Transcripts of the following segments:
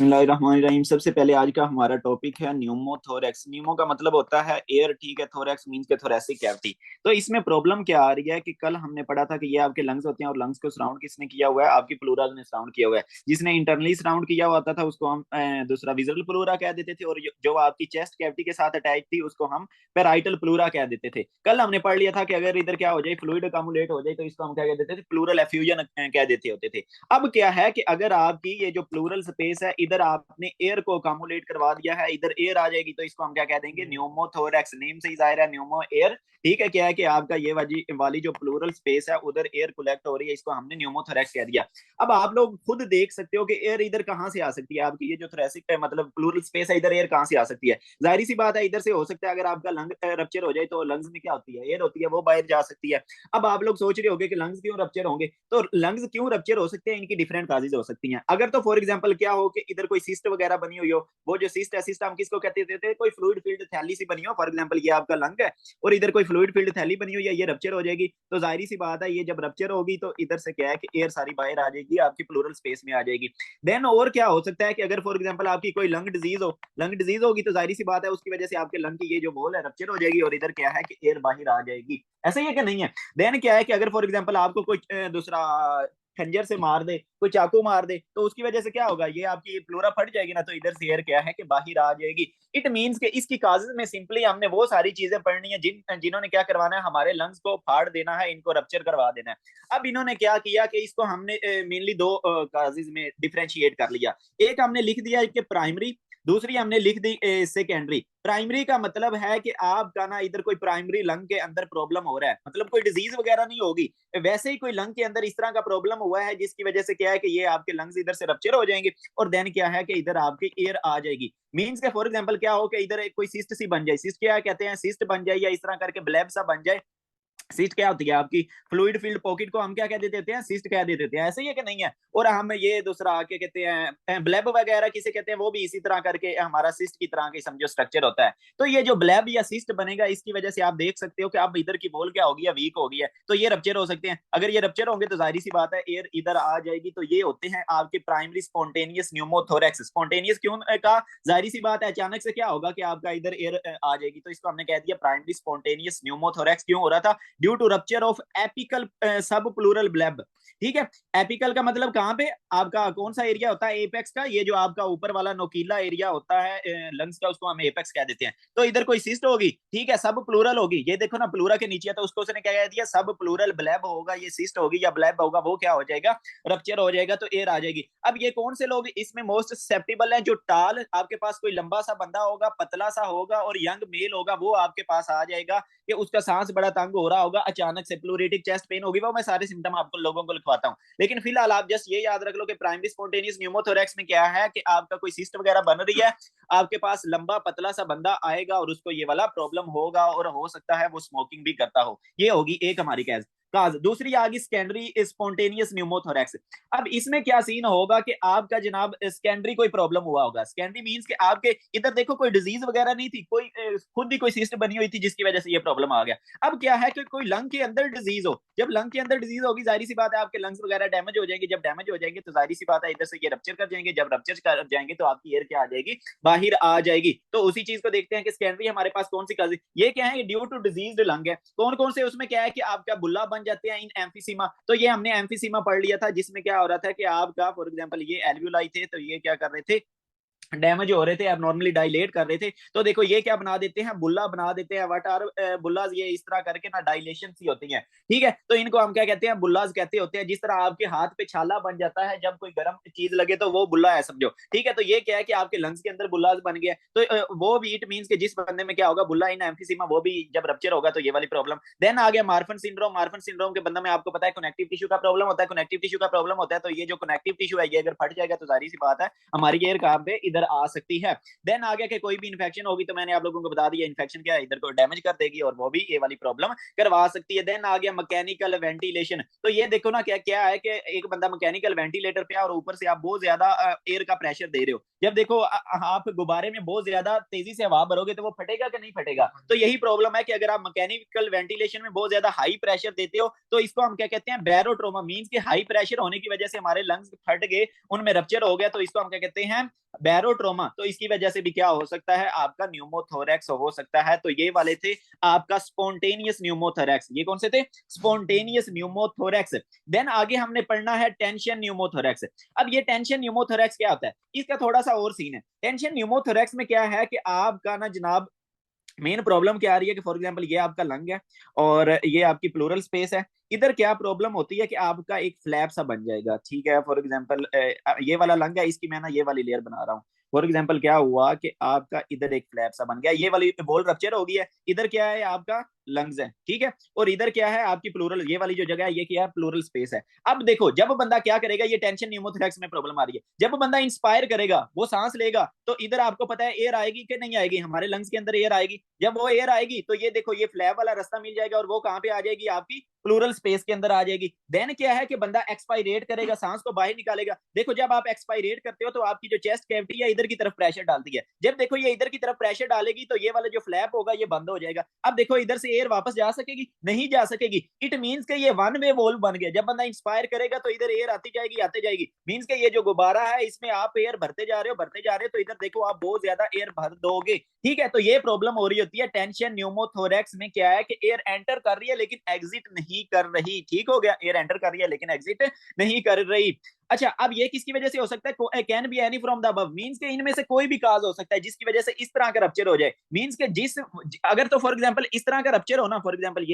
बिस्मिल्लाहिर्रहमानिर्रहीम। सबसे पहले आज का हमारा टॉपिक है न्यूमोथोरेक्स। न्यूमो का मतलब होता है एयर, ठीक है। थोरेक्स मींस के थोरेसिक कैविटी। तो इसमें प्रॉब्लम क्या आ रही है कि कल हमने पढ़ा था कि ये आपके लंग्स होते हैं और लंग्स को सराउंड किसने किया हुआ है? आपकी प्लूरल ने सराउंड किया हुआ है। जिसने इंटरनली सराउंड किया हुआ होता था उसको हम दूसरा विजुअल प्लूरा कह देते थे, और जो आपकी चेस्ट कैविटी के साथ अटैच थी उसको हम पेराइटल प्लूरा कह देते थे। कल हमने पढ़ लिया था कि अगर इधर क्या हो जाए, फ्लूइड अकामुलेट हो जाए, तो इसको हम क्या कह देते थे? प्लूरल एफ्यूजन कह देते होते थे। अब क्या है कि अगर आपकी ये जो प्लूरल स्पेस है, इधर आपने एयर को अकोमोलेट करवा दिया है, इधर एयर आ जाएगी, तो इसको हम क्या कह देंगे? न्यूमोथोरेक्स। नेम से ही जाहिर है, न्यूमो एयर, ठीक है। क्या है कि आपका ये वाली जो प्लूरल स्पेस है उधर एयर कलेक्ट हो रही है, इसको हमने न्यूमोथोरेक्स कह दिया। अब आप लोग खुद देख सकते हो कि एयर इधर कहाँ से आ सकती है? आपकी ये जो थोरेसिक है, मतलब प्लूरल स्पेस है, इधर एयर कहाँ से आ सकती है? जाहिर सी बात है, इधर से हो सकता है। अगर आपका लंग रप्चर हो जाए तो लंग्स में क्या होती है? एयर होती है, वो बाहर जा सकती है। अब आप लोग सोच रहे होंगे कि लंग्स क्यों रप्चर होंगे, तो लंग्स क्यों रप्चर हो सकते हैं, इनकी डिफरेंट काजेज हो सकती हैं। अगर तो फॉर एग्जांपल क्या हो कि इधर कोई सिस्ट वगैरह बनी हुई हो, वो जो सिस्ट है, सिस्ट हम किसको कहते थे? कोई फ्लूइड फील्ड थैली सी बनी हो, फॉर एग्जांपल ये आपका लंग है और इधर कोई फ्लूइड फील्ड थैली बनी हुई है, ये रप्चर हो जाएगी। तो जाहिर सी बात है, ये जब रप्चर होगी तो इधर से क्या है कि एयर सारी बाहर आ जाएगी, आपकी प्लूरल स्पेस में आ जाएगी। देन और क्या हो सकता है कि अगर फॉर एग्जांपल आपकी कोई लंग डिजीज हो, लंग डिजीज होगी तो जाहिर सी बात है उसकी वजह से आपके लंग की ये जो वॉल है रप्चर हो जाएगी, और इधर क्या है कि एयर बाहर आ जाएगी। ऐसा ही है कि नहीं है? देन क्या है कि अगर फॉर एग्जांपल आपको कोई दूसरा खंजर से मार दे, कोई चाकू मार दे, तो उसकी वजह से क्या होगा? ये आपकी प्लूरा फट जाएगी ना, तो इधर से एयर क्या है कि बाहर आ जाएगी। इट मींस के इसकी काजेज में सिंपली हमने वो सारी चीजें पढ़नी है जिन्होंने क्या करवाना है, हमारे लंग्स को फाड़ देना है, इनको रप्चर करवा देना है। अब इन्होंने क्या किया कि इसको हमने मेनली दो काजेज में डिफरेंशिएट कर लिया। एक हमने लिख दिया कि प्राइमरी, दूसरी हमने लिख दी सेकेंडरी। प्राइमरी का मतलब है कि आपका ना इधर कोई प्राइमरी लंग के अंदर प्रॉब्लम हो रहा है, मतलब कोई डिजीज वगैरह नहीं होगी, वैसे ही कोई लंग के अंदर इस तरह का प्रॉब्लम हुआ है जिसकी वजह से क्या है कि ये आपके लंग्स इधर से रप्चर हो जाएंगे, और देन क्या है कि इधर आपकी एयर आ जाएगी। मींस के फॉर एग्जांपल क्या हो कि इधर एक कोई सिस्ट सी बन जाए, सिस्ट क्या कहते हैं, सिस्ट बन जाए, या इस तरह करके ब्लैब सा बन जाए। सिस्ट क्या होती है आपकी? फ्लूइड फील्ड पॉकेट को हम क्या कह देते हैं? सिस्ट कह देते हैं। ऐसे ही है कि नहीं है? और हम ये दूसरा क्या कहते हैं, ब्लैब वगैरह किसे कहते हैं, वो भी इसी तरह करके हमारा सिस्ट की तरह की समझो स्ट्रक्चर होता है। तो ये जो ब्लैब या सिस्ट बनेगा, इसकी वजह से आप देख सकते हो कि अब इधर की वॉल क्या होगी, वीक हो गई है, तो ये रप्चर हो सकते हैं। अगर ये रप्चर होंगे तो जाहिर सी बात है एयर इधर आ जाएगी। तो ये होते हैं आपके प्राइमरी स्पॉन्टेनियस न्यूमोथोरेक्स। स्पॉन्टेनियस क्यों का? जाहिर सी बात है, अचानक से क्या होगा कि आपका इधर एयर आ जाएगी, तो इसको हमने कह दिया प्राइमरी स्पॉन्टेनियस न्यूमोथोरेक्स। क्यों हो रहा था? Due to rupture of apical subpleural bleb, ठीक है। एपिकल का मतलब कहां पे? आपका कौन सा एरिया होता है? एपेक्स का। ये जो आपका ऊपर वाला नोकीला एरिया होता है लंग्स का, उसको हम एपेक्स कह देते हैं। तो इधर कोई सिस्ट होगी, ठीक है, सब प्लूरल होगी, ये देखो ना प्लूरा के नीचे है, तो उसको उसने क्या कह दिया? सब प्लूरल ब्लेब होगा। ये सिस्ट होगी या ब्लेब होगा, वो क्या हो जाएगा? रप्चर हो जाएगा, तो एयर आ जाएगी। अब ये कौन से लोग इसमें मोस्ट ससेप्टेबल है? जो टाल, आपके पास कोई लंबा सा बंदा होगा, पतला सा होगा और यंग मेल होगा, वो आपके पास आ जाएगा कि उसका सांस बड़ा तंग हो रहा होगा, अचानक से प्लूरेटिक चेस्ट पेन होगी। वो मैं सारे सिम्टम आपको लोगों को लिखवाता हूँ, लेकिन फिलहाल आप जस्ट ये याद रख लो कि प्राइमरी स्पॉन्टेनियस न्यूमोथोरेक्स में क्या है कि आपका कोई सिस्ट वगैरह बन रही है, आपके पास लंबा पतला सा बंदा आएगा और उसको ये वाला प्रॉब्लम होगा, और हो सकता है वो स्मोकिंग भी करता हो। ये होगी एक हमारी कैज काज। दूसरी आ गई सेकेंडरी स्पॉन्टेनियस न्यूमोथोरेक्स। अब इसमें क्या सीन होगा कि आपका जनाब सेकेंडरी कोई प्रॉब्लम हुआ होगा। सेकेंडरी मींस कि आपके इधर देखो कोई डिजीज वगैरह नहीं थी, कोई खुद ही कोई सिस्ट बनी हुई थी जिसकी वजह से ये प्रॉब्लम आ गया। अब क्या है कि कोई लंग के अंदर डिजीज हो, जब लंग के अंदर डिजीज होगी, जाहिर सी बात है आपके लंग्स वगैरह डैमेज हो जाएंगे। जब डैमेज हो जाएंगे तो जाहिर सी बात है इधर से ये रप्चर कर जाएंगे, जब रप्चर कर जाएंगे तो आपकी एयर क्या आ जाएगी? बाहर आ जाएगी। तो उसी चीज को देखते हैं कि सेकेंडरी हमारे पास कौन सी काज, ये क्या है? ड्यू टू डिजीज लंग है। कौन कौन से? उसमें क्या है कि आपका बुल्ला बन जाते हैं इन एम्फीसीमा। तो ये हमने एम्फीसीमा पढ़ लिया था, जिसमें क्या हो रहा था कि आपका फॉर एग्जांपल ये एल्वियोलाई थे, तो ये क्या कर रहे थे? डैमेज हो रहे थे, एबनॉर्मली डायलेट कर रहे थे। तो देखो ये क्या बना देते हैं? बुल्ला बना देते हैं। What are bullas? ये इस तरह करके ना डायलेशन सी होती है, ठीक है। तो इनको हम क्या कहते हैं? बुल्लाज कहते होते हैं। जिस तरह आपके हाथ पे छाला बन जाता है जब कोई गर्म चीज लगे, तो वो बुल्ला है समझो, ठीक है। तो ये क्या है कि आपके लंग्स के अंदर बुल्लाज बन गया। तो वो भी इट मीन्स के जिस बंदे में क्या होगा? बुल्ला इन एम्फीसीमा, वो भी जब रप्चर होगा तो ये वाली प्रॉब्लम। देन आ गया मार्फन सिंड्रोम। मार्फन सिंड्रोम के बंदा में आपको पता है कनेक्टिव टिश्यू का प्रॉब्लम होता है। कनेक्टिव टिश्यू का प्रॉब्लम होता है तो ये जो कनेक्टिव टिश्यू है, ये अगर फट जाएगा तो जाहिर सी बात है हमारी एयर कहाँ पे? इधर इधर आ सकती है। देन आगे के कोई भी इन्फेक्शन होगी तो मैंने आप लोगों को बता दिया इन्फेक्शन क्या है, इधर को डैमेज कर देगी और वो भी ये वाली प्रॉब्लम करवा सकती है। देन आ गया मैकेनिकल वेंटिलेशन। तो ये देखो ना क्या क्या है कि एक बंदा मैकेनिकल वेंटिलेटर पे और ऊपर से आप बहुत ज्यादा एयर का प्रेशर दे रहे हो। जब देखो आप गुब्बारे में बहुत ज्यादा तेजी से हवा भरोगे तो वो फटेगा कि नहीं फटेगा। तो यही प्रॉब्लम है कि अगर आप मैकेनिकल वेंटिलेशन में बहुत ज्यादा हाई प्रेशर देते हो तो इसको हम क्या कहते हैं, बैरोट्रोमा। मींस कि हाई प्रेशर होने की वजह से हमारे लंग्स फट गए, उनमें रप्चर हो गया, तो इसको हम क्या कहते हैं, बैरोट्रोमा। तो इसकी वजह से भी क्या हो सकता है, आपका न्यूमोथोरेक्स हो सकता है। तो ये वाले थे आपका स्पॉन्टेनियस न्यूमोथोरेक्स। ये कौन से थे, स्पॉन्टेनियस न्यूमोथोरेक्स। देन आगे हमने पढ़ना है टेंशन न्यूमोथोरेक्स। अब ये टेंशन न्यूमोथोरेक्स क्या होता है, इसका थोड़ा सा और सीन है। टेंशन न्यूमोथोरेक्स में क्या है कि आपका ना जनाब मेन प्रॉब्लम क्या आ रही है कि फॉर एग्जांपल ये आपका लंग है और ये आपकी प्लूरल स्पेस है। इधर क्या प्रॉब्लम होती है कि आपका एक फ्लैप सा बन जाएगा, ठीक है। फॉर एग्जांपल ये वाला लंग है, इसकी मैं ना ये वाली लेयर बना रहा हूँ। फॉर एग्जांपल क्या हुआ कि आपका इधर एक फ्लैप सा बन गया, ये वाली वॉल रप्चर हो गई है। इधर क्या है, आपका लंग्स है, ठीक है। और इधर क्या है, आपकी प्लूरल, ये वाली जो जगह है ये क्या है, प्लूरल स्पेस है। अब देखो जब बंदा क्या करेगा, ये टेंशन न्यूमोथोरेक्स में प्रॉब्लम आ रही है, जब बंदा इंस्पायर करेगा, वो सांस लेगा, तो इधर आपको पता है एयर आएगी कि नहीं आएगी, हमारे लंग्स के अंदर एयर आएगी। जब वो एयर आएगी तो ये देखो ये फ्लैप वाला रास्ता मिल जाएगा और वो कहां पे आ जाएगी, आपकी प्लूरल स्पेस के अंदर आ जाएगी। देन क्या है कि बंदा एक्सपायरेट करेगा, सांस को बाहर निकालेगा। देखो जब आप एक्सपायरेट करते हो तो आपकी जो चेस्ट कैविटी है इधर की तरफ प्रेशर डालती है। जब देखो ये इधर की तरफ प्रेशर डालेगी तो ये वाला जो फ्लैप होगा ये बंद हो जाएगा। अब देखो इधर से एयर वापस जा सकेगी, नहीं जा सकेगी। इट मींस के ये वन वे वॉल्व बन गया। जब बंदा इंस्पायर करेगा तो इधर एयर आती जाएगी आती जाएगी। मींस के ये जो गुब्बारा है इसमें आप एयर भरते जा रहे हो भरते जा रहे हो, तो इधर देखो आप बहुत ज्यादा एयर भर दोगे, ठीक है। तो ये प्रॉब्लम हो रही होती है टेंशन न्यूमोथोरेक्स में। क्या है कि एयर एंटर कर रही है लेकिन एग्जिट नहीं कर रही, ठीक हो गया, एयर एंटर कर रही है लेकिन एग्जिट नहीं कर रही। अच्छा अब ये किसकी वजह से हो सकता है, can be any from the above. Means के इनमें से कोई भी काज हो सकता है जिसकी वजह से इस तरह का रप्चर हो जाए। मींस के जिस अगर तो फॉर एग्जांपल इस तरह का रप्चर हो ना, फॉर एग्जांपल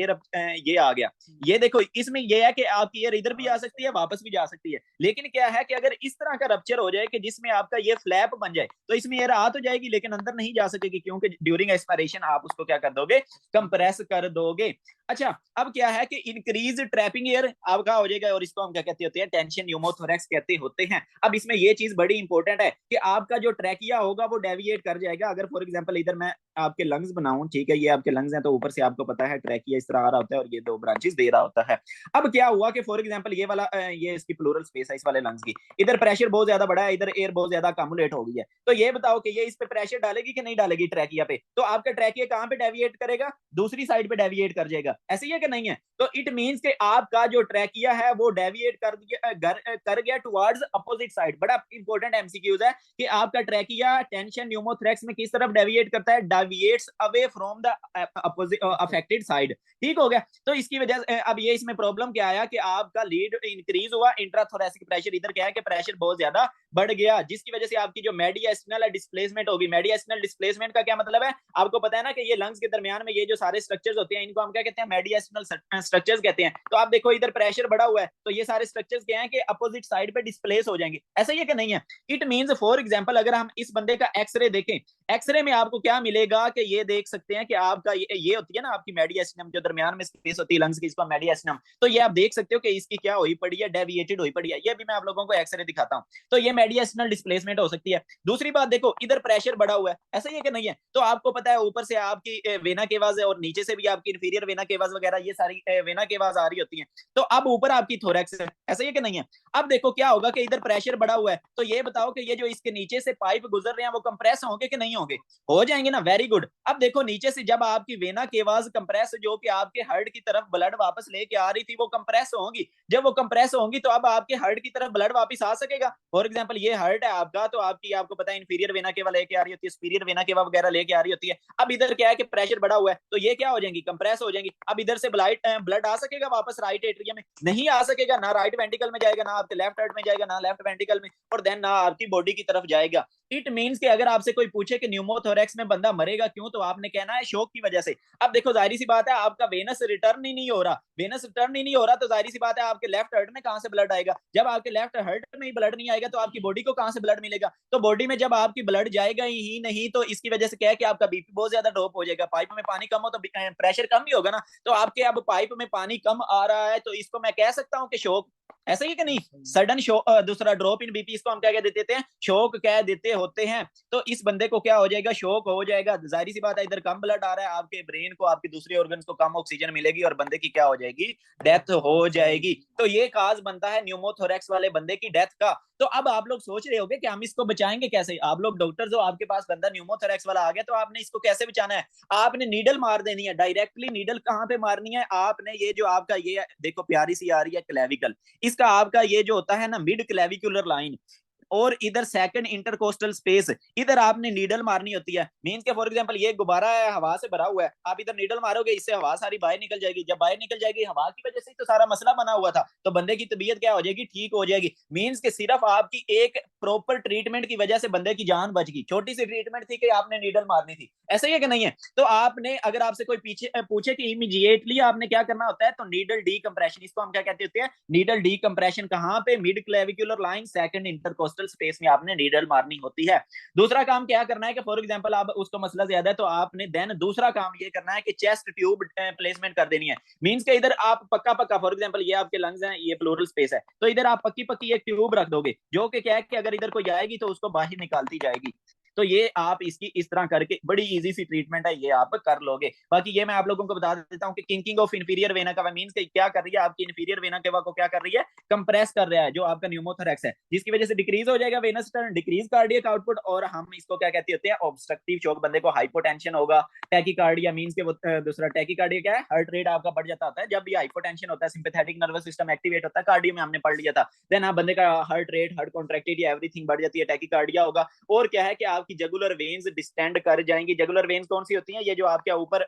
ये आ गया, ये देखो इसमें ये है कि आपकी एयर इधर भी आ सकती है वापस भी जा सकती है। लेकिन क्या है कि अगर इस तरह का रप्चर हो जाए कि जिसमें आपका ये फ्लैप बन जाए तो इसमें एयर आ तो जाएगी लेकिन अंदर नहीं जा सकेगी, क्योंकि ड्यूरिंग एक्सपायरेशन आप उसको क्या कर दोगे, कंप्रेस कर दोगे। अच्छा अब क्या है कि इंक्रीज ट्रैपिंग एयर आपका हो जाएगा और इसको हम क्या कहते होते हैं, टेंशन न्यूमोथोरेक्स कहते होते हैं। अब इसमें ये चीज बड़ी इंपॉर्टेंट है कि आपका जो ट्रैकिया होगा वो डेविएट कर जाएगा। अगर फॉर एग्जांपल इधर मैं आपके लंग्स बनाऊं, ठीक है, ये आपके लंग्स हैं, तो ऊपर से आपको पता है ट्रैकिया इस तरह आ रहा होता है और ये दो ब्रांचेस दे रहा होता है। अब क्या हुआ कि फॉर एग्जांपल ये वाला ये इसकी प्लूरल स्पेस है इस वाले लंग्स की, इधर प्रेशर बहुत ज्यादा बड़ा है, इधर एयर बहुत ज्यादा अकोमोडेट हो गई है। तो ये बताओ कि ये इस पे प्रेशर डालेगी कि नहीं डालेगी ट्रैकिया पे, तो आपका ट्रैकिया कहां पे डेविएट करेगा, दूसरी साइड पे डेविएट कर जाएगा। ऐसे ही है कि नहीं है। तो इट मींस कि आपका जो ट्रैकिया है वो डेविएट कर गया टुवर्ड्स अपोजिट साइड। बड़ा इंपॉर्टेंट एमसीक्यूज है कि आपका ट्रैकिया टेंशन न्यूमोथोरेक्स में किस तरफ डेविएट करता है, deviates away from the opposite affected side, ठीक हो गया। तो इसकी वजह से अब ये इसमें प्रॉब्लम क्या आया कि आपका लीड इंक्रीज हुआ, इंट्राथोरेसिक प्रेशर, इधर क्या है कि प्रेशर बहुत ज्यादा बढ़ गया, जिसकी वजह से आपकी जो मेडिएस्टिनल डिस्प्लेसमेंट होगी। मेडिएस्टिनल डिस्प्लेसमेंट का क्या मतलब है, आपको पता है ना कि ये लंग्स के दरमियान में ये जो सारे स्ट्रक्चर्स होते हैं इनको हम क्या कहते हैं, मेडिएस्टिनल स्ट्रक्चर्स कहते हैं। तो आप देखो इधर प्रेशर बढ़ा हुआ है तो ये सारे स्ट्रक्चर्स क्या है कि अपोजिट साइड पे डिस्प्लेस हो जाएंगे। ऐसा ही है कि नहीं है। इट मींस फॉर एग्जांपल अगर हम इस बंदे का एक्सरे देखें, एक्सरे में आपको क्या मिलेगा कि ये देख सकते हैं कि आपका ये होती है ना आपकी मेडिएस्टिनम, जो दरमियान में स्पेस होती है लंग्स की, इसको मेडिएस्टिनम। तो ये आप देख सकते हो कि इसकी क्या हुई पड़ी है, डेविएटेड हुई पड़ी है। ये भी मैं आप लोगों को एक्सरे दिखाता हूं। तो ये मेडिएस्टिनल डिस्प्लेसमेंट हो सकती है। दूसरी बात देखो इधर प्रेशर बढ़ा हुआ है, ऐसा ही है कि नहीं है। तो आपको पता है ऊपर से आपकी वेना केवास है और नीचे से भी आपकी इंफीरियर वेना केवास वगैरह ये सारी वेना केवास आ रही होती है। तो अब ऊपर आपकी थोरैक्स है, ऐसा ही है कि नहीं है। अब देखो क्या होगा कि इधर प्रेशर बढ़ा हुआ है, तो ये बताओ कि ये जो इसके नीचे से पाइप गुजर रहे हैं वो कंप्रेस होंगे कि नहीं होंगे, हो जाएंगे ना, वेरी गुड। अब देखो नीचे से जब आपकी वेना केवास कंप्रेस, जो कि आपके हार्ट की तरफ ब्लड वापस लेके आ रही थी, वो कंप्रेस होंगी। जब वो कंप्रेस होंगी तो अब आपके हार्ट की तरफ ब्लड वापस आ सकेगा। फॉर एग्जांपल ये हार्ट है आपका, तो आपकी आपको पता है इंफीरियर वेना केवा लेके आ रही होती है, सुपीरियर वेना केवा वगैरह लेके आ रही होती है। अब इधर क्या है कि प्रेशर बढ़ा हुआ है तो ये क्या हो जाएंगी, कंप्रेस हो जाएंगी। अब इधर से ब्लड आ सकेगा वापस राइट एट्रियम में, नहीं आ सकेगा, ना राइट वेंट्रिकल में जाएगा, ना आपके लेफ्ट हार्ट में जाएगा, ना लेफ्ट वेंट्रिकल में, और देन ना आपकी बॉडी की तरफ जाएगा। इट मींस कि अगर आपसे कोई पूछे कि न्यूमोथोरेक्स में बंदा मरेगा क्यों, तो आपने कहना है शॉक की वजह से। अब देखो जाहिर सी बात है आपका वेनस रिटर्न ही नहीं हो रहा, वेनस रिटर्न ही नहीं हो रहा, तो जाहिर सी बात है आपके लेफ्ट हार्ट में कहां से ब्लड आएगा। जब आपके लेफ्ट हार्ट में ही ब्लड नहीं आएगा तो आपकी बॉडी को कहां से ब्लड मिलेगा। तो बॉडी में जब आपकी ब्लड जाएगा ही नहीं तो इसकी वजह से क्या है कि आपका बीपी बहुत ज्यादा ड्रॉप हो जाएगा। पाइप में पानी कम हो तो प्रेशर कम ही होगा ना। तो आपके अब पाइप में पानी कम आ रहा है तो इसको मैं कह सकता हूं कि शॉक, ऐसा ही है कि नहीं? सडन शॉक, दूसरा ड्रॉप इन बीपी, इसको हम क्या कह देते हैं, शॉक कह देते होते हैं। तो इस बंदे को क्या हो जाएगा, शॉक हो जाएगा। जाहिर सी बात है, इधर कम ब्लड आ रहा है, आपके ब्रेन को, आपके दूसरे ऑर्गन्स को कम ऑक्सीजन मिलेगी और बंदे की क्या हो जाएगी, डेथ हो जाएगी। तो ये काज बनता है न्यूमोथोरेक्स वाले बंदे की डेथ का। तो अब आप लोग सोच रहे होगे कि हम इसको बचाएंगे कैसे। आप लोग डॉक्टर, जो आपके पास बंदा न्यूमोथोरेक्स वाला आ गया, तो आपने इसको कैसे बचाना है? आपने नीडल मार देनी है डायरेक्टली। नीडल कहां पे मारनी है आपने, ये जो आपका ये देखो प्यारी सी आ रही है क्लेविकल, इसका आपका ये जो होता है ना मिड क्लेविकुलर लाइन, और इधर सेकंड इंटरकोस्टल स्पेस, इधर आपने नीडल मारनी होती है। मींस के फॉर एग्जांपल ये गुब्बारा है, हवा से भरा हुआ है, आप इधर नीडल मारोगे, इससे हवा सारी बाहर निकल जाएगी। जब बाहर निकल जाएगी, हवा की वजह से तो सारा मसला बना हुआ था, तो बंदे की तबीयत क्या हो जाएगी, ठीक हो जाएगी। मींस के सिर्फ आपकी एक प्रॉपर ट्रीटमेंट की वजह से बंदे की जान बच गई। छोटी सी ट्रीटमेंट थी कि आपने नीडल मारनी थी, ऐसा ही है कि नहीं है? तो आपने, अगर आपसे कोई पीछे पूछे कि इमीडिएटली आपने क्या करना होता है, तो नीडल डीकंप्रेशन, इसको हम क्या कहते होते हैं, नीडल डीकंप्रेशन। कहां पे? Mid clavicular line, second intercostal space में आपने नीडल मारनी होती है। दूसरा काम क्या करना है कि फॉर एग्जांपल आप उसको मसला ज्यादा है, तो आपने देन दूसरा काम ये करना है कि चेस्ट ट्यूब प्लेसमेंट कर देनी है। मींस के इधर आप पक्का पक्का, फॉर एग्जांपल ये आपके लंग्स हैं, ये प्लूरल स्पेस है, तो इधर आप पक्की पक्की एक ट्यूब रख दोगे, जो कि क्या है कि अगर इधर कोई आएगी तो उसको बाहर निकालती जाएगी। तो ये आप इसकी इस तरह करके, बड़ी इजी सी ट्रीटमेंट है, ये आप कर लोगे। बाकी ये मैं आप लोगों को बता देता हूँ कि किंकिंग ऑफ इंफीरियर वेना का मींस क्या कर रही है, आपकी इंफीरियर वेना केवा को क्या कर रही है, कंप्रेस कर रहा है, जो आपका न्यूमोथोरेक्स है, जिसकी वजह से डिक्रीज हो जाएगा venous turn, decrease cardiac output, और हम इसको क्या कहते होते हैं, ऑब्स्ट्रक्टिव शॉक। बंदे को हाइपोटेंशन होगा, टैकीकार्डिया, मींस के दूसरा टैकीकार्डिया क्या है, हार्ट रेट आपका बढ़ जाता होता है जब भी हाइपोटेंशन होता है, सिंपैथेटिक नर्वस सिस्टम एक्टिवेट होता है, कार्डियो में हमने पढ़ लिया था। देन आप बंदे का हार्ट रेट, हार्ट कॉन्ट्रैक्टिविटी, एवरीथिंग बढ़ जाती है, टैकीकार्डिया होगा। और क्या है कि आपकी जगुलर वेन्स डिस्टेंड कर जाएंगी। जगुलर वेन्स कौन सी होती हैं, ये जो आपके ऊपर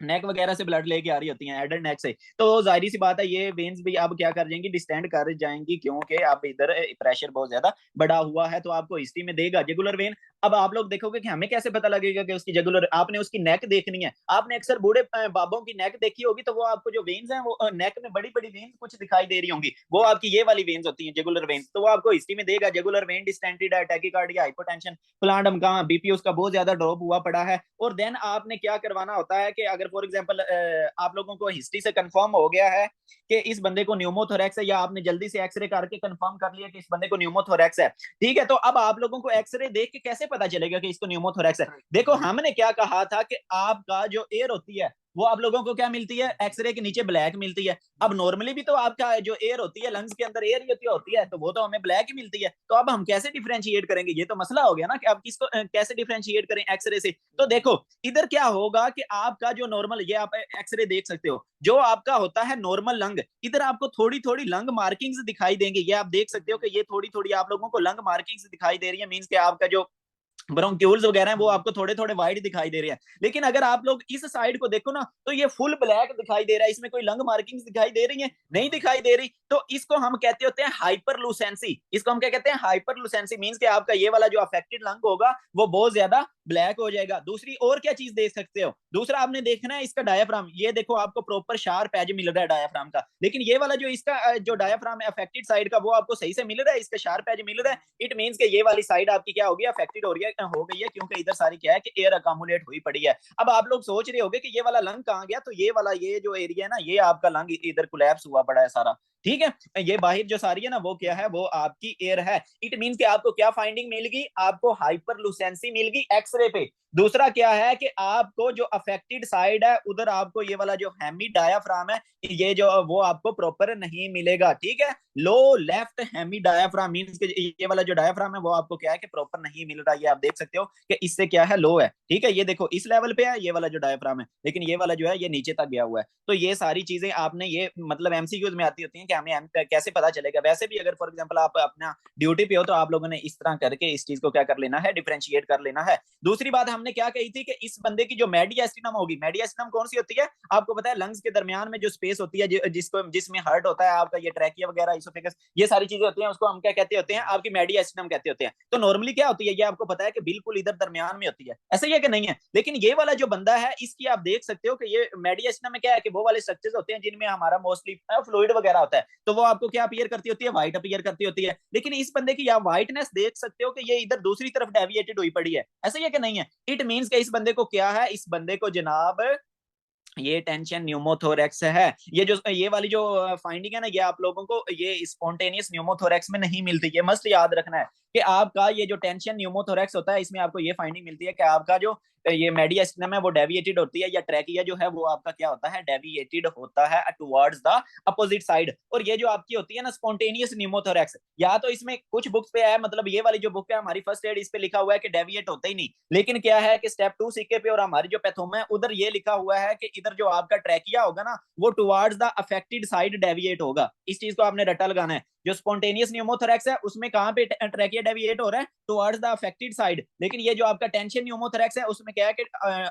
नेक वगैरह से ब्लड लेके आ रही होती हैं, एडर नेक से, तो जाहिर सी बात है ये वेन्स भी अब क्या कर जाएंगी, डिस्टेंड कर जाएंगी, क्योंकि अब इधर प्रेशर बहुत ज्यादा बढ़ा हुआ है, तो आपको हिस्ट्री में देगा जगुलर वेन। अब आप लोग देखोगे कि हमें कैसे पता लगेगा कि उसकी जगुलर, आपने उसकी नेक देखनी है। आपने अक्सर बूढ़े बाबों की नेक देखी होगी, तो वो आपको जो वेन्स हैं, वो नेक में बड़ी बड़ी वेन्स कुछ दिखाई दे रही होंगी, वो आपकी ये वाली वेन्स होती हैं, जगुलर वेन्स। तो वो आपको हिस्ट्री में देगा, जगुलर वेन डिस्टेंटेड है, टैकीकार्डिया, हाइपोटेंशन, प्लांडम कहाँ, बीपी उसका बहुत ज्यादा ड्रॉप हुआ पड़ा है। और देन आपने क्या करवाना होता है कि अगर फॉर एग्जांपल आप लोगों को हिस्ट्री से कंफर्म हो गया है कि इस बंदे को न्यूमोथोरेक्स है, या आपने जल्दी से एक्सरे करके कंफर्म कर लिया कि इस बंदे को न्यूमोथोरेक्स है, ठीक है, तो अब आप लोगों को एक्सरे देख के कैसे पता चलेगा कि इसको न्यूमोथोरेक्स है? देखो, हमने क्या कहा था कि आपका जो एयर होती है, वो आप लोगों को क्या मिलती है, एक्सरे के नीचे ब्लैक मिलती है। अब नॉर्मली भी तो आपका जो एयर होती है, लंग्स के अंदर एयर ही होती है, तो वो तो हमें ब्लैक ही मिलती है। तो अब हम कैसे डिफरेंशिएट करेंगे, ये तो मसला हो गया ना कि आप किसको कैसे डिफरेंशिएट करें एक्सरे से। तो देखो, इधर क्या होगा कि आपका जो नॉर्मल, ये आप एक्सरे देख सकते हो, जो आपका होता है नॉर्मल लंग, इधर आपको थोड़ी थोड़ी लंग मार्किंग्स दिखाई देंगे। ये आप देख सकते हो कि ये थोड़ी थोड़ी आप लोगों को लंग मार्किंग्स दिखाई दे रही है। मींस के आपका जो ब्रोंक्यूल्स वगैरह हैं, वो आपको थोड़े थोड़े वाइट दिखाई दे रहे हैं। लेकिन अगर आप लोग इस साइड को देखो ना, तो ये फुल ब्लैक दिखाई दे रहा है। इसमें कोई लंग मार्किंग्स दिखाई दे रही है? नहीं दिखाई दे रही। तो इसको हम कहते होते हैं हाइपरलुसेंसी। इसको हम क्या कहते हैं, हाइपरलुसेंसी। मींस के आपका ये वाला जो अफेक्टेड लंग होगा, वो बहुत ज्यादा ब्लैक हो जाएगा। दूसरी और क्या चीज देख सकते हो, दूसरा आपने देखना है इसका डायाफ्राम। ये देखो, आपको प्रॉपर शार्प एज मिल रहा है डायाफ्राम का, लेकिन ये वाला जो इसका जो डायाफ्राम है अफेक्टेड साइड का, वो आपको सही से मिल रहा है, इसका शार्प एज मिल रहा है। इट मींस के ये वाली साइड आपकी क्या होगी, अफेक्टेड हो गई है, क्योंकि इधर सारी क्या है कि एयर अकामुलेट हुई पड़ी है। अब आप लोग सोच रहे होगे कि ये वाला लंग कहाँ गया, तो ये वाला, ये जो एरिया है ना, ये आपका लंग इधर कोलैप्स हुआ पड़ा है सारा, ठीक है। ये बाहर जो सारी है ना, वो क्या है, वो आपकी एयर है। इट मींस कि आपको क्या फाइंडिंग मिलगी, आपको हाइपरलुसेंसी मिलगी एक्सरे पे। दूसरा क्या है कि आपको जो अफेक्टेड साइड है, उधर आपको ये वाला जो हेमी डायाफ्राम है, ये जो वो आपको प्रॉपर नहीं मिलेगा, ठीक है। लो लेफ्ट हेमी डायाफ्राम, मींस ये वाला जो डायाफ्राम है, वो आपको क्या है कि प्रॉपर नहीं मिल रहा। ये आप देख सकते हो कि इससे क्या है, लो है, ठीक है। ये देखो, इस लेवल पे है ये वाला जो डायाफ्राम है, लेकिन ये वाला जो है, ये नीचे तक गया हुआ है। तो ये सारी चीजें आपने, ये मतलब एमसीक्यूज में आती होती हैं कि हमें कैसे पता चलेगा। वैसे भी अगर फॉर एग्जांपल आप अपना ड्यूटी पे हो, तो आप लोगों ने इस तरह करके इस चीज को क्या कर लेना है, डिफरेंशिएट कर लेना है। दूसरी बात हमने क्या कही थी कि इस बंदे की जो मेडिएस्टिनम होगी, मेडिएस्टिनम कौन सी होती है, आपको पता है, लंग्स के दरमियान में जो स्पेस होती है, जिसको जिसमें हार्ट होता है आपका, ये ट्रैकिया वगैरह, इसोफेगस, ये सारी चीजें होती हैं, उसको हम क्या कहते होते हैं, आपकी मेडिएस्टिनम कहते होते हैं। तो नॉर्मली क्या होती है, ये आपको पता है कि बिल्कुल इधर दरमियान में होती है, ऐसा ही है कि नहीं है? लेकिन ये वाला जो बंदा है, इसकी आप देख सकते हो कि ये मेडिएस्टिनम में क्या है कि वो वाले स्ट्रक्चर्स होते हैं जिनमें हमारा मोस्टली फ्लूइड वगैरह होता है, तो वो आपको क्या अपीयर करती होती है, व्हाइट अपीयर करती होती है। लेकिन इस बंदे की आप व्हाइटनेस देख सकते हो कि ये इधर दूसरी तरफ डेविएटेड हुई पड़ी है, ऐसा ही है कि नहीं है? इट मींस कि इस बंदे को क्या है, इस बंदे को जनाब ये टेंशन न्यूमोथोरेक्स है। ये वाली जो फाइंडिंग है ना, ये आप लोगों को ये स्पॉन्टेनियस न्यूमोथोरेक्स में नहीं मिलती। ये मस्ट याद रखना है कि आपका ये जो टेंशन न्यूमोथोरेक्स होता है, इसमें आपको ये फाइंडिंग मिलती है कि आपका जो ये मेडिएस्टम है वो डेविएटेड होती है, या ट्रैकिया जो है वो आपका क्या होता है, डेविएटेड होता है टुवर्ड्स द अपोजिट साइड। और ये जो आपकी होती है ना स्पॉन्टेनियस न्यूमोथोरेक्स, या तो इसमें कुछ बुक्स पे है, मतलब ये वाली जो बुक है हमारी फर्स्ट एड, इस पे लिखा हुआ है कि डेविएट होता ही नहीं, लेकिन क्या है कि स्टेप 2 सीके पे और हमारी जो पैथोमा है उधर ये लिखा हुआ है कि इधर जो आपका ट्रैकिया होगा ना वो towards the affected side deviate होगा। इस चीज को आपने रट्टा लगाना है। जो स्पॉन्टेनियस न्यूमोथोरेक्स है उसमें कहां पे ट्रैकिया डेविएट हो रहा है, टुवर्ड्स द अफेक्टेड साइड। लेकिन ये जो आपका टेंशन न्यूमोथोरेक्स है उसमें क्या है कि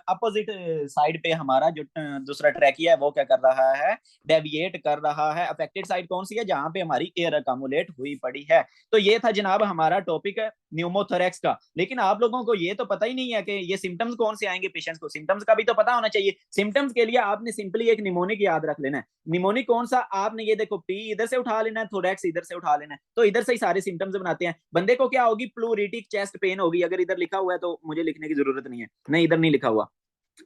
अपोजिट साइड पे हमारा जो दूसरा ट्रैकिया है वो क्या कर रहा है, डेविएट कर रहा है। अफेक्टेड साइड कौन सी है, जहां पे हमारी एयर अकामुलेट हुई पड़ी है। तो ये था जनाब हमारा टॉपिक है न्यूमोथोरेक्स का। लेकिन आप लोगों को ये तो पता ही नहीं है कि ये सिम्टम्स कौन से आएंगे पेशेंट्स को। सिम्टम्स का भी तो पता होना चाहिए। सिम्टम्स के लिए आपने सिंपली एक निमोनिक याद रख लेना है। निमोनिक कौन सा, आपने ये देखो पी इधर से उठा लेना है, थोरैक्स इधर से उठा लेना है, तो इधर से ही सारे सिम्टम्स बनाते हैं। बंदे को क्या होगी, प्लूरिटिक चेस्ट पेन होगी। अगर इधर लिखा हुआ है तो मुझे लिखने की जरूरत नहीं है, नहीं इधर नहीं लिखा हुआ।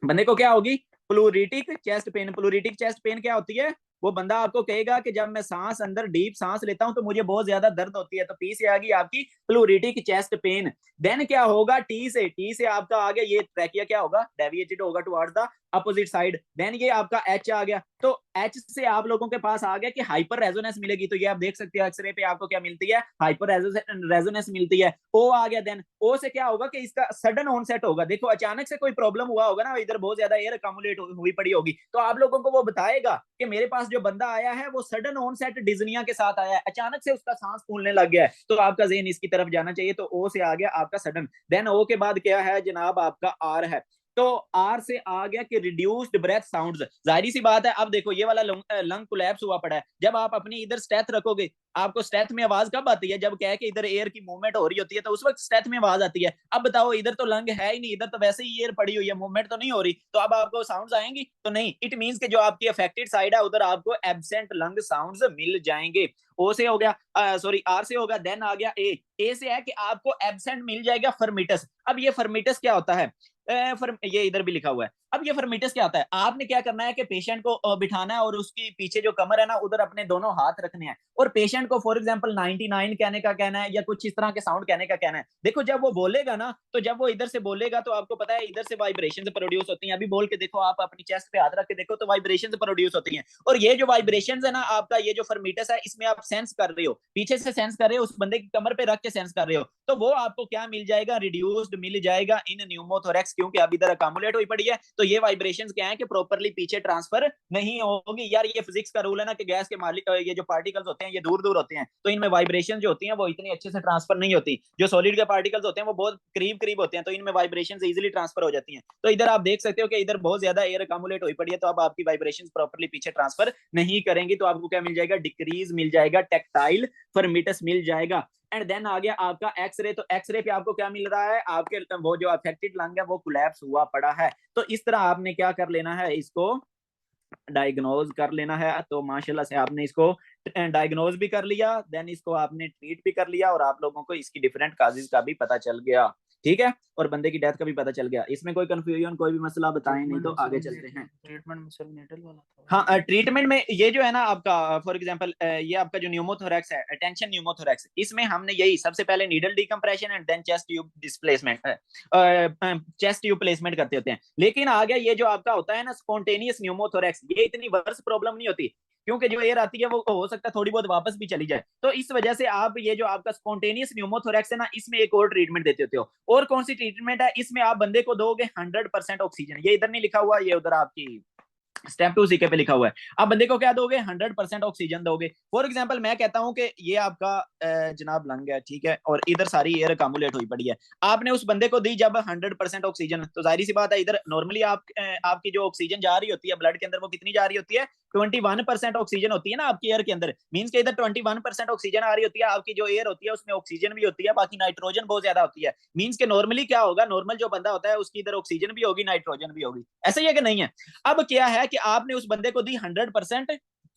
बंदे को क्या होगी, प्लूरिटिक चेस्ट पेन। प्लूरिटिक चेस्ट पेन क्या होती है, वो बंदा आपको कहेगा कि जब मैं सांस अंदर डीप सांस लेता हूं तो मुझे बहुत ज्यादा दर्द होती है। तो पी से आ गई आपकी प्लूरिटिक चेस्ट पेन। देन क्या होगा, टी से आपका आ गया, ये ट्रैकिया क्या होगा, डेविएटेड होगा towards the opposite side. Then ये आपका एच आ गया, तो एच से आप लोगों के पास आ गया कि हाइपर रेजोनेंस मिलेगी। तो ये आप देख सकते हो एक्सरे पे आपको क्या मिलती है, हाइपर रेजोनेंस मिलती है। ओ आ गया, देन ओ से क्या होगा कि इसका सडन ऑनसेट होगा। देखो अचानक से कोई प्रॉब्लम हुआ होगा ना, इधर बहुत ज्यादा एयर अकामुलेट हुई पड़ी होगी, तो आप लोगों को वो बताएगा कि मेरे पास जो बंदा आया है वो सडन ऑनसेट डिजनिया के साथ आया है, अचानक से उसका सांस फूलने लग गया है, तो आपका ज़हन इसकी तरफ जाना चाहिए। तो ओ से आ गया आपका सडन। देन ओ के बाद क्या है जनाब, आपका आर है। तो आर से आ गया कि रिड्यूस्ड ब्रेथ साउंड्स। जाहिर सी बात है, अब देखो ये वाला लंग कोलैप्स हुआ पड़ा है। जब आप अपनी इधर स्टेथ रखोगे, आपको स्टेथ में आवाज कब आती है, जब कह के इधर एयर की मूवमेंट हो रही होती है, तो उस वक्त स्टेथ में आवाज आती है। अब बताओ इधर तो लंग है ही नहीं, इधर तो वैसे ही एयर पड़ी हुई है, मूवमेंट तो नहीं हो रही, तो अब आपको साउंड्स आएंगी तो नहीं। इट मींस कि जो आपकी अफेक्टेड साइड है उधर आपको एब्सेंट लंग साउंड्स मिल जाएंगे। ओ से हो गया, सॉरी आर से होगा। देन आ गया ए से है कि आपको एब्सेंट मिल जाएगा फर्मिटस। अब ये फर्मिटस क्या होता है, ये इधर भी लिखा हुआ है। अब ये फर्मिटस क्या होता है, आपने क्या करना है कि पेशेंट को बिठाना है और उसकी पीछे जो कमर है ना उधर अपने दोनों हाथ रखने हैं, और पेशेंट को फॉर एग्जांपल 99 कहने का कहना है, या कुछ इस तरह के साउंड कहने का कहना है। देखो जब वो बोलेगा ना, तो जब वो इधर से बोलेगा तो आपको पता है इधर से वाइब्रेशन प्रोड्यूस होती हैं। अभी बोल के देखो, आप अपनी चेस्ट पे हाथ रख के देखो तो वाइब्रेशन प्रोड्यूस होती हैं। और ये जो वाइब्रेशन है ना आपका, ये जो फर्मिटस है, इसमें आप सेंस कर रहे हो, पीछे से सेंस कर रहे हो, उस बंदे की कमर पे रख के सेंस कर रहे हो, तो वो आपको क्या मिल जाएगा, रिड्यूस्ड मिल जाएगा इन न्यूमोथोरेक्स। क्योंकि अब इधर अकामुलेट हुई पड़ी है, तो ये वाइब्रेशन क्या है कि प्रॉपरली पीछे ट्रांसफर नहीं होगी। यार ये फिजिक्स का रूल है ना कि गैस के मालिक ये जो पार्टिकल्स होते हैं ये दूर दूर होते हैं, तो इनमें वाइब्रेशन जो होती है वो इतनी अच्छे से ट्रांसफर नहीं होती। जो सॉलिड के पार्टिकल्स होते हैं वो बहुत करीब करीब होते हैं, तो इनमें वाइब्रेशन इजिली ट्रांसफर हो जाती है। तो इधर आप देख सकते हो कि इधर बहुत ज्यादा एयर अकामुलेट हुई पड़ी है, तो अब आपकी वाइब्रेशन प्रॉपरली पीछे ट्रांसफर नहीं करेंगी, तो आपको क्या मिल जाएगा, डिक्रीज मिल जाएगा, टेक्टाइल फर्मिटस मिल जाएगा। एंड देन आ गया आपका एक्सरे। तो एक्सरे पे आपको क्या मिल रहा है, आपके वो जो अफेक्टेड लंग है वो कोलैप्स हुआ पड़ा है। तो इस तरह आपने क्या कर लेना है, इसको डायग्नोज कर लेना है। तो माशाल्लाह से आपने इसको डायग्नोज भी कर लिया, देन इसको आपने ट्रीट भी कर लिया, और आप लोगों को इसकी डिफरेंट काजेज का भी पता चल गया। ठीक है, और बंदे की डेथ का भी पता चल गया। इसमें कोई कंफ्यूजन, कोई भी मसला बताएं, नहीं तो आगे चलते हैं। ट्रीटमेंट में सर नीडल वाला था। हाँ, ट्रीटमेंट में ये जो है ना आपका, फॉर एग्जांपल ये आपका जो न्यूमोथोरैक्स है, टेंशन न्यूमोथोरैक्स, इसमें हमने यही सबसे पहले needle decompression and then chest tube displacement, chest tube placement करते होते हैं। लेकिन आ गया ये जो आपका होता है ना स्पॉन्टेनियस न्यूमोथोरैक्स, ये इतनी वर्स प्रॉब्लम नहीं होती, क्योंकि जो एयर आती है वो हो सकता है थोड़ी बहुत वापस भी चली जाए। तो इस वजह से आप ये जो आपका स्पॉन्टेनियस न्यूमोथोरैक्स है ना, इसमें एक और ट्रीटमेंट देते होते हो। और कौन सी ट्रीटमेंट है, इसमें आप बंदे को दोगे 100% ऑक्सीजन। ये इधर नहीं लिखा हुआ, ये उधर आपकी स्टेप 2 सीके पे लिखा हुआ है। आप बंदे को क्या दोगे, 100% ऑक्सीजन दोगे। फॉर एग्जांपल मैं कहता हूं कि ये आपका जनाब लंग है, ठीक है, और इधर सारी एयर अकामुलेट हुई पड़ी है। आपने उस बंदे को दी जब 100% ऑक्सीजन, तो जाहिर सी बात है इधर नॉर्मली आपकी जो ऑक्सीजन जा रही होती है ब्लड के अंदर, वो कितनी जा रही होती है, 21% ऑक्सीजन होती है ना आपकी एयर के अंदर। मींस के इधर 21% ऑक्सीजन आ रही होती है, आपकी जो एयर होती है उसमें ऑक्सीजन भी होती है, बाकी नाइट्रोजन बहुत ज्यादा होती है। मींस के नॉर्मली क्या होगा, नॉर्मल जो बंदा होता है उसकी इधर ऑक्सीजन भी होगी, नाइट्रोजन भी होगी। ऐसा ही है कि नहीं है। अब क्या है कि आपने उस बंदे को दी 100%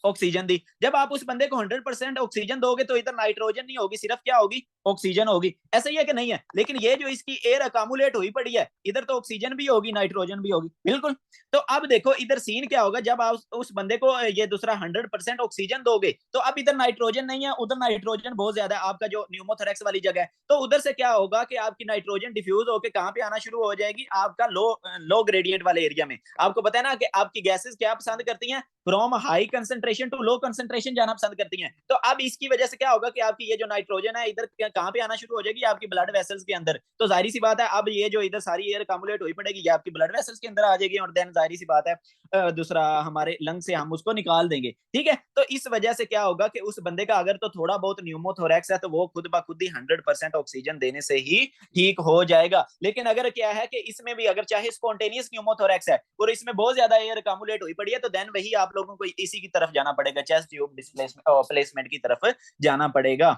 ऑक्सीजन दी। जब आप उस बंदे को 100% ऑक्सीजन दोगे तो इधर नाइट्रोजन नहीं होगी, सिर्फ क्या होगी, ऑक्सीजन होगी। ऐसा ही है कि नहीं है? लेकिन ये जो इसकी एयर अकामुलेट हुई पड़ी है, इधर तो ऑक्सीजन भी होगी, नाइट्रोजन भी होगी, बिल्कुल। तो अब देखो इधर सीन क्या होगा, जब आप उस बंदे को ये दूसरा 100% ऑक्सीजन दोगे तो अब इधर नाइट्रोजन नहीं है, उधर नाइट्रोजन बहुत ज्यादा है, आपका जो न्यूमोथोरेक्स वाली जगह है। तो उधर से क्या होगा कि आपकी नाइट्रोजन डिफ्यूज होकर कहां पे आना शुरू हो जाएगी, आपका लो लो ग्रेडियंट वाले एरिया में। आपको पता है ना कि आपकी गैसेस क्या पसंद करती हैं, from high concentration to low concentration जाना पसंद करती हैं। तो अब इसकी वजह से क्या होगा कि आपकी ये जो नाइट्रोजन है इधर कहां पे आना शुरू हो जाएगी, आपकी ब्लड वेसल्स के अंदर। तो जाहिर सी बात है अब ये जो इधर सारी एयर अकामुलेट हुई पड़ेगी ये आपकी ब्लड वेसल्स के अंदर आ जाएगी, और देन जाहिर सी बात है दूसरा हमारे लंग से हम उसको निकाल देंगे, ठीक है। तो इस वजह से क्या होगा कि उस बंदे का अगर तो थोड़ा बहुत न्यूमोथोरैक्स है तो वो खुद ब खुद ही 100% ऑक्सीजन देने से ही ठीक हो जाएगा। लेकिन अगर क्या है कि इसमें भी अगर चाहे स्पॉन्टेनियस न्यूमोथोरैक्स है और इसमें बहुत ज्यादा एयर अकामुलेट हुई पड़ी है तो देन वही आप लोगों को इसी की तरफ जाना पड़ेगा, चेस्ट ट्यूब डिस्प्लेसमेंट प्लेसमेंट की तरफ जाना पड़ेगा।